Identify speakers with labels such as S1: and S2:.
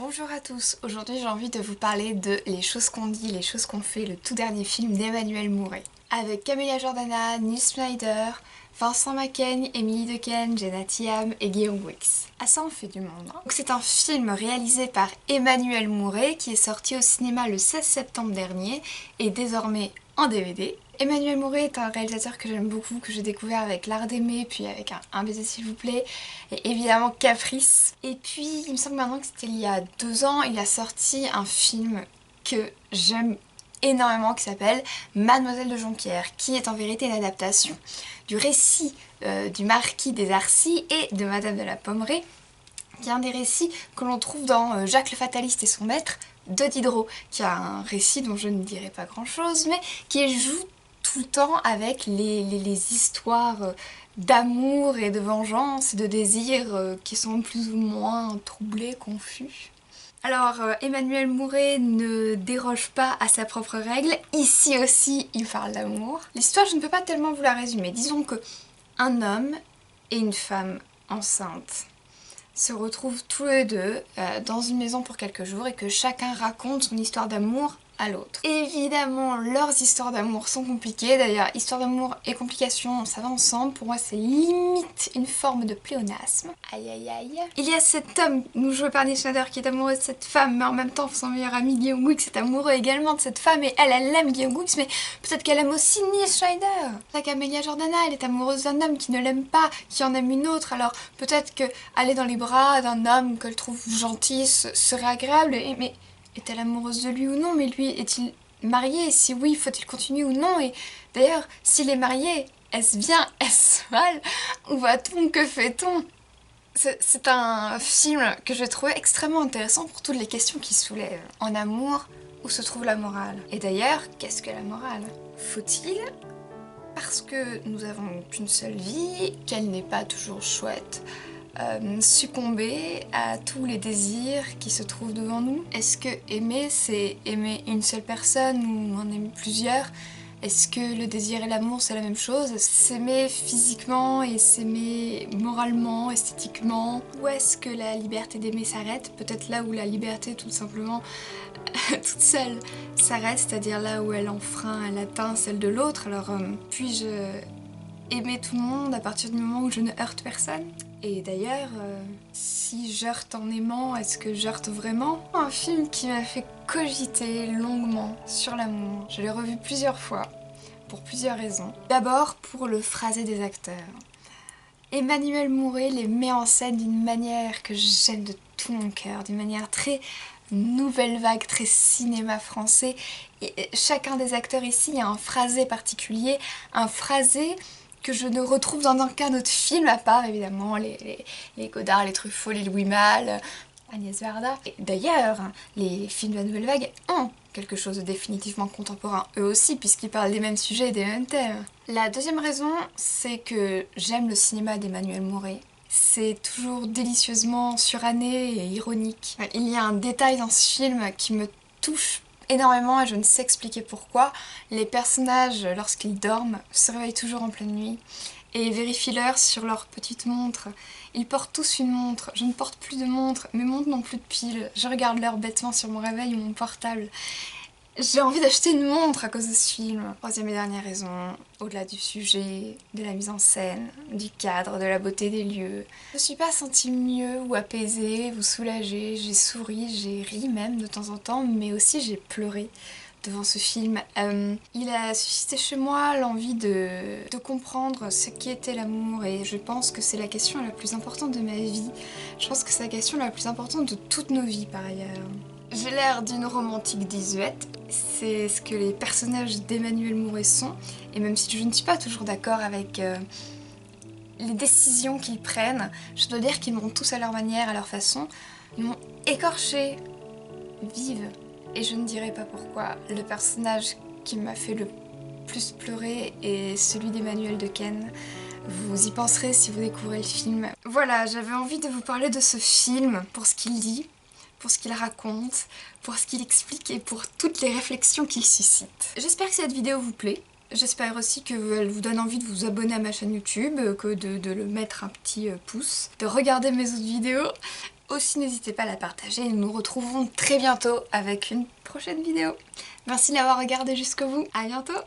S1: Bonjour à tous, aujourd'hui j'ai envie de vous parler de Les choses qu'on dit, les choses qu'on fait, le tout dernier film d'Emmanuelle Mouret. Avec Camélia Jordana, Nils Schneider, Vincent Macaigne, Émilie Dequesne, Jenna Thiam et Guillaume Wix. Ah ça en fait du monde hein. Donc c'est un film réalisé par Emmanuelle Mouret qui est sorti au cinéma le 16 septembre dernier et désormais en DVD. Emmanuelle Mouret est un réalisateur que j'aime beaucoup, que j'ai découvert avec L'Art d'aimer, puis avec un baiser s'il vous plaît, et évidemment Caprice. Et puis il me semble maintenant que c'était il y a 2 ans, il a sorti un film que j'aime énormément qui s'appelle Mademoiselle de Jonquière, qui est en vérité une adaptation du récit du Marquis des Arcis et de Madame de la Pommeraye, qui est un des récits que l'on trouve dans Jacques le Fataliste et son maître de Diderot, qui a un récit dont je ne dirai pas grand chose, mais qui joue tout le temps avec les histoires d'amour et de vengeance et de désir qui sont plus ou moins troublés, confus. Alors Emmanuelle Mouret ne déroge pas à sa propre règle, ici aussi il parle d'amour. L'histoire je ne peux pas tellement vous la résumer, disons que un homme et une femme enceinte se retrouvent tous les deux dans une maison pour quelques jours et que chacun raconte son histoire d'amour à l'autre. Évidemment, leurs histoires d'amour sont compliquées, d'ailleurs, histoire d'amour et complications, ça va ensemble, pour moi c'est limite une forme de pléonasme. Aïe aïe aïe. Il y a cet homme, nous joué par Nils Schneider, qui est amoureux de cette femme, mais en même temps son meilleur ami Guillaume Wix est amoureux également de cette femme, et elle aime Guillaume Wix, mais peut-être qu'elle aime aussi Nils Schneider. La Camélia Jordana, elle est amoureuse d'un homme qui ne l'aime pas, qui en aime une autre, alors peut-être que aller dans les bras d'un homme qu'elle trouve gentil serait agréable, mais est-elle amoureuse de lui ou non? Mais lui, est-il marié? Si oui, faut-il continuer ou non? Et d'ailleurs, s'il est marié, est-ce bien? Est-ce mal? Où va-t-on? Que fait-on? C'est un film que je trouvais extrêmement intéressant pour toutes les questions qu'il soulève. En amour, où se trouve la morale? Et d'ailleurs, qu'est-ce que la morale? Faut-il, parce que nous avons qu'une seule vie, qu'elle n'est pas toujours chouette, succomber à tous les désirs qui se trouvent devant nous? Est-ce que aimer, c'est aimer une seule personne ou en aimer plusieurs? Est-ce que le désir et l'amour c'est la même chose? S'aimer physiquement et s'aimer moralement, esthétiquement? Ou est-ce que la liberté d'aimer s'arrête? Peut-être là où la liberté tout simplement toute seule s'arrête, c'est-à-dire là où elle enfreint, elle atteint celle de l'autre. Alors puis-je aimer tout le monde à partir du moment où je ne heurte personne? Et d'ailleurs, si j'heurte en aimant, est-ce que j'heurte vraiment? Un film qui m'a fait cogiter longuement sur l'amour. Je l'ai revu plusieurs fois, pour plusieurs raisons. D'abord pour le phrasé des acteurs. Emmanuelle Mouret les met en scène d'une manière que j'aime de tout mon cœur, d'une manière très nouvelle vague, très cinéma français. Et chacun des acteurs ici a un phrasé particulier, un phrasé que je ne retrouve dans aucun autre film, à part évidemment les Godard, les Truffaut, les Louis Malle, Agnès Varda. D'ailleurs, les films de la Nouvelle Vague ont quelque chose de définitivement contemporain, eux aussi, puisqu'ils parlent des mêmes sujets et des mêmes thèmes. La deuxième raison, c'est que j'aime le cinéma d'Emmanuelle Mouret. C'est toujours délicieusement suranné et ironique. Il y a un détail dans ce film qui me touche énormément et je ne sais expliquer pourquoi. Les personnages, lorsqu'ils dorment, se réveillent toujours en pleine nuit et vérifient l'heure sur leur petite montre. Ils portent tous une montre. Je ne porte plus de montre, mes montres n'ont plus de piles. Je regarde l'heure bêtement sur mon réveil ou mon portable. J'ai envie d'acheter une montre à cause de ce film. Troisième et dernière raison, au-delà du sujet, de la mise en scène, du cadre, de la beauté des lieux, je me suis pas sentie mieux ou apaisée ou soulagée. J'ai souri, j'ai ri même de temps en temps, mais aussi j'ai pleuré devant ce film. Il a suscité chez moi l'envie de comprendre ce qu'était l'amour et je pense que c'est la question la plus importante de ma vie. Je pense que c'est la question la plus importante de toutes nos vies par ailleurs. J'ai l'air d'une romantique désuète, c'est ce que les personnages d'Emmanuelle Mouret sont, et même si je ne suis pas toujours d'accord avec les décisions qu'ils prennent, je dois dire qu'ils m'ont tous à leur manière, à leur façon, ils m'ont écorchée vive, et je ne dirai pas pourquoi. Le personnage qui m'a fait le plus pleurer est celui d'Emmanuelle Dequesne. Vous y penserez si vous découvrez le film. Voilà, j'avais envie de vous parler de ce film pour ce qu'il dit, pour ce qu'il raconte, pour ce qu'il explique et pour toutes les réflexions qu'il suscite. J'espère que cette vidéo vous plaît. J'espère aussi qu'elle vous donne envie de vous abonner à ma chaîne YouTube, que de le mettre un petit pouce, de regarder mes autres vidéos aussi n'hésitez pas à la partager. Nous nous retrouvons très bientôt avec une prochaine vidéo. Merci d'avoir regardé jusqu'au bout, à bientôt.